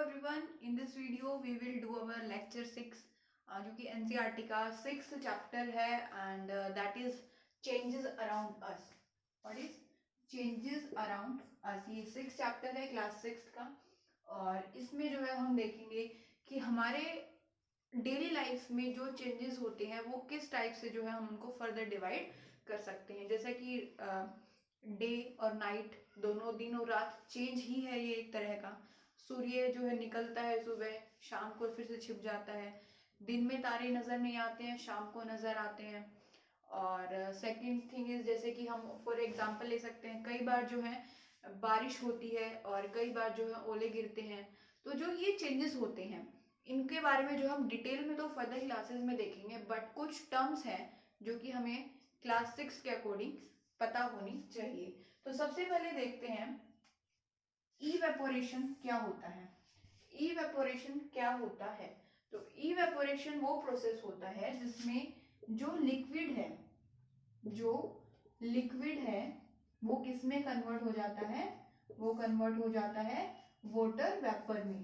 everyone. In this video we will do our lecture 6 जो कि NCERT का 6th chapter है and that is changes around us. What is changes around us? ये 6th chapter है class 6 का और इसमें जो है हम देखेंगे कि हमारे डेली लाइफ में जो चेंजेस होते हैं वो किस टाइप से जो है हम उनको फर्दर डिवाइड कर सकते हैं. जैसे कि डे और नाइट दोनों दिन और रात चेंज ही है ये एक तरह का. सूर्य जो है निकलता है सुबह, शाम को फिर से छिप जाता है. दिन में तारे नजर नहीं आते हैं, शाम को नजर आते हैं. और सेकंड थिंग इज जैसे कि हम फॉर एग्जांपल ले सकते हैं, कई बार जो है बारिश होती है और कई बार जो है ओले गिरते हैं. तो जो ये चेंजेस होते हैं इनके बारे में जो हम डिटेल में तो फर्दर क्लासेस में देखेंगे, बट कुछ टर्म्स हैं जो कि हमें क्लास 6 के अकॉर्डिंग पता होनी चाहिए. तो सबसे पहले देखते हैं इवेपोरेशन क्या होता है. इवेपोरेशन क्या होता है? तो इवेपोरेशन वो प्रोसेस होता है जिसमें जो लिक्विड है वो किस में कन्वर्ट हो जाता है? वो कन्वर्ट हो जाता है वाटर वेपर में.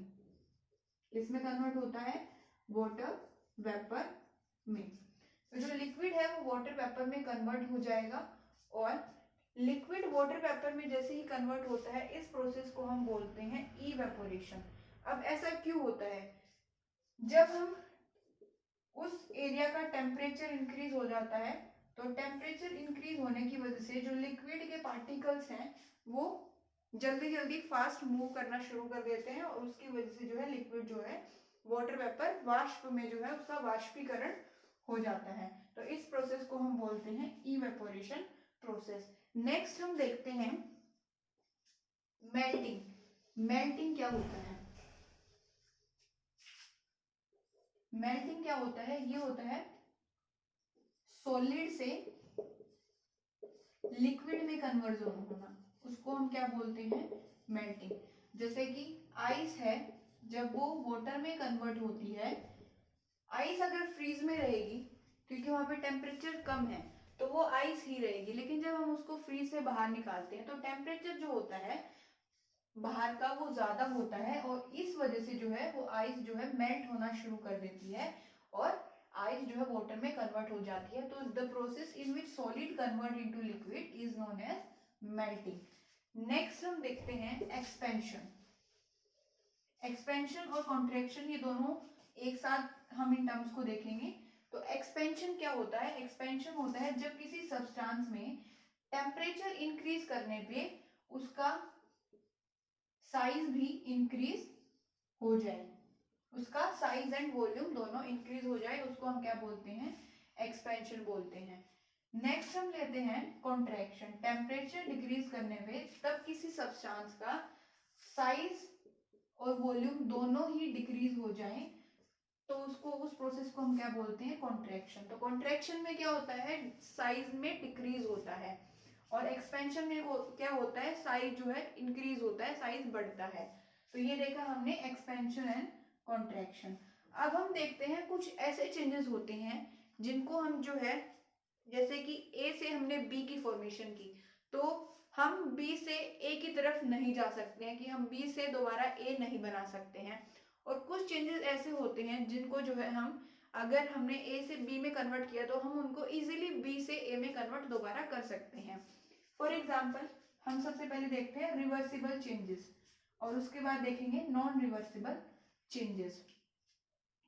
किस में कन्वर्ट होता है? वाटर वेपर में. तो जो लिक्विड है वो वाटर वेपर में कन्वर्ट हो जाएगा और लिक्विड वाटर वेपर में जैसे ही कन्वर्ट होता है इस प्रोसेस को हम बोलते हैं इवेपोरेशन. अब ऐसा क्यों होता है? जब हम उस एरिया का टेम्परेचर इंक्रीज हो जाता है तो टेम्परेचर इंक्रीज होने की वजह से जो लिक्विड के पार्टिकल्स हैं वो जल्दी जल्दी फास्ट मूव करना शुरू कर देते हैं और उसकी वजह से जो है लिक्विड जो है वाटर वेपर वाष्प में जो है उसका वाष्पीकरण हो जाता है. तो इस प्रोसेस को हम बोलते हैं इवेपोरेशन प्रोसेस. नेक्स्ट हम देखते हैं मेल्टिंग. मेल्टिंग क्या होता है? मेल्टिंग क्या होता है? ये होता है सॉलिड से लिक्विड में कन्वर्जन होना. उसको हम क्या बोलते हैं? मेल्टिंग. जैसे कि आइस है, जब वो वाटर में कन्वर्ट होती है, आइस अगर फ्रीज में रहेगी क्योंकि वहां पे टेम्परेचर कम है तो वो आइस ही रहेगी, लेकिन जब हम उसको फ्रीज से बाहर निकालते हैं तो टेम्परेचर जो होता है बाहर का वो ज्यादा होता है और इस वजह से जो है वो आइस जो है मेल्ट होना शुरू कर देती है और आइस जो है वाटर में कन्वर्ट हो जाती है. तो the process in which solid convert into liquid is known as melting. Next हम देखते हैं एक्सपेंशन. एक्सपेंशन और कॉन्ट्रैक्शन ये दोनों एक साथ हम इन टर्म्स को देखेंगे. तो एक्सपेंशन क्या होता है? एक्सपेंशन होता है जब किसी सब्सटेंस में टेम्परेचर इंक्रीज करने पे उसका साइज भी इंक्रीज हो जाए, उसका साइज एंड वॉल्यूम दोनों इंक्रीज हो जाए, उसको हम क्या बोलते हैं? एक्सपेंशन बोलते हैं. नेक्स्ट हम लेते हैं कॉन्ट्रैक्शन. टेम्परेचर डिक्रीज करने पे तब किसी सब्सटेंस का साइज और वॉल्यूम दोनों ही डिक्रीज हो जाए तो उसको उस प्रोसेस को हम क्या बोलते हैं? कॉन्ट्रैक्शन. तो कॉन्ट्रैक्शन में क्या होता है? साइज में डिक्रीज होता है और एक्सपेंशन में क्या होता है? साइज जो है इंक्रीज होता है, साइज बढ़ता है. तो ये देखा हमने एक्सपेंशन एंड कॉन्ट्रैक्शन. अब हम देखते हैं कुछ ऐसे चेंजेस होते हैं जिनको हम जो है जैसे कि ए से हमने बी की फॉर्मेशन की तो हम बी से ए की तरफ नहीं जा सकते हैं कि हम बी से दोबारा ए नहीं बना सकते हैं. और कुछ चेंजेस ऐसे होते हैं जिनको जो है हम अगर हमने ए से बी में कन्वर्ट किया तो हम उनको इजीली बी से ए में कन्वर्ट दोबारा कर सकते हैं. फॉर एग्जाम्पल हम सबसे पहले देखते हैं रिवर्सिबल चेंजेस और उसके बाद देखेंगे non reversible changes.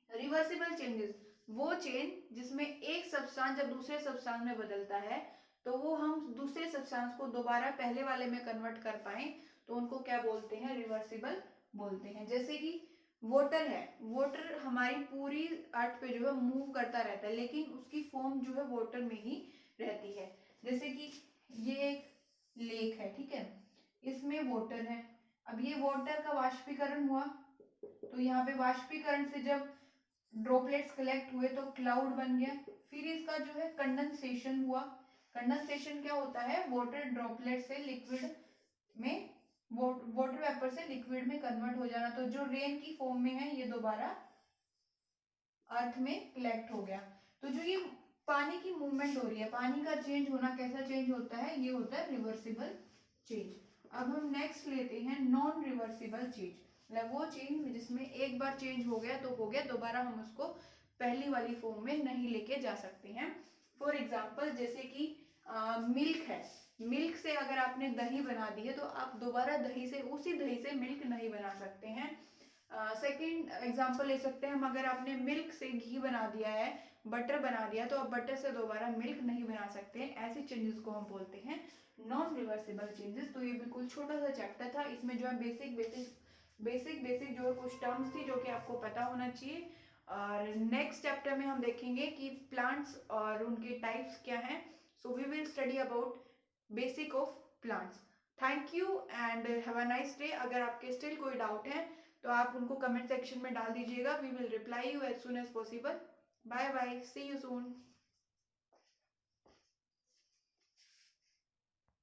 Reversible changes वो चेंज जिसमें एक सब्सटेंस जब दूसरे सब्सटेंस में बदलता है तो वो हम दूसरे सब्सटेंस को दोबारा पहले वाले में कन्वर्ट कर पाए तो उनको क्या बोलते हैं? रिवर्सिबल बोलते हैं. जैसे कि वाटर है, वाटर हमारी पूरी अर्थ पे जो है मूव करता रहता है लेकिन उसकी फॉर्म जो है वाटर में ही रहती है. जैसे कि ये एक लेक है, ठीक है, इसमें वाटर है. अब ये वाटर का वाष्पीकरण हुआ तो यहाँ पे वाष्पीकरण से जब ड्रॉपलेट्स कलेक्ट हुए तो क्लाउड बन गया. फिर इसका जो है कंडेंसेशन हुआ. कंडेंसेशन क्या होता है? वाटर ड्रॉपलेट से लिक्विड में, वाटर वेपर से लिक्विड में कन्वर्ट हो जाना. तो जो रेन की फॉर्म में है ये दोबारा अर्थ में कलेक्ट हो गया. तो जो ये पानी की मूवमेंट हो रही है, पानी का चेंज होना कैसा चेंज होता है? ये होता है रिवर्सिबल चेंज. अब हम नेक्स्ट लेते हैं नॉन रिवर्सिबल चेंज. मतलब वो चेंज जिसमें एक बार चेंज हो गया तो हो गया, दोबारा हम उसको पहली वाली फॉर्म में नहीं लेके जा सकते हैं। फॉर एग्जाम्पल जैसे कि मिल्क है, मिल्क से अगर आपने दही बना दी है तो आप दोबारा दही से, उसी दही से मिल्क नहीं बना सकते हैं। सेकेंड एग्जाम्पल ले सकते हैं हम, अगर आपने मिल्क से घी बना दिया है, बटर बना दिया, तो आप बटर से दोबारा मिल्क नहीं बना सकते हैं। ऐसे चेंजेस को हम बोलते हैं नॉन रिवर्सिबल चेंजेस। तो ये बिल्कुल छोटा सा चैप्टर था, इसमें जो है बेसिक जो है कुछ टर्म्स थी जो कि आपको पता होना चाहिए। और नेक्स्ट चैप्टर में हम देखेंगे कि प्लांट्स और उनके टाइप्स क्या हैं। So we will study about basic of plants. Thank you and have a nice day. अगर आपके स्टिल कोई डाउट है तो आप उनको कमेंट सेक्शन में डाल दीजिएगा, we will reply you as soon as possible. Bye bye, see you soon.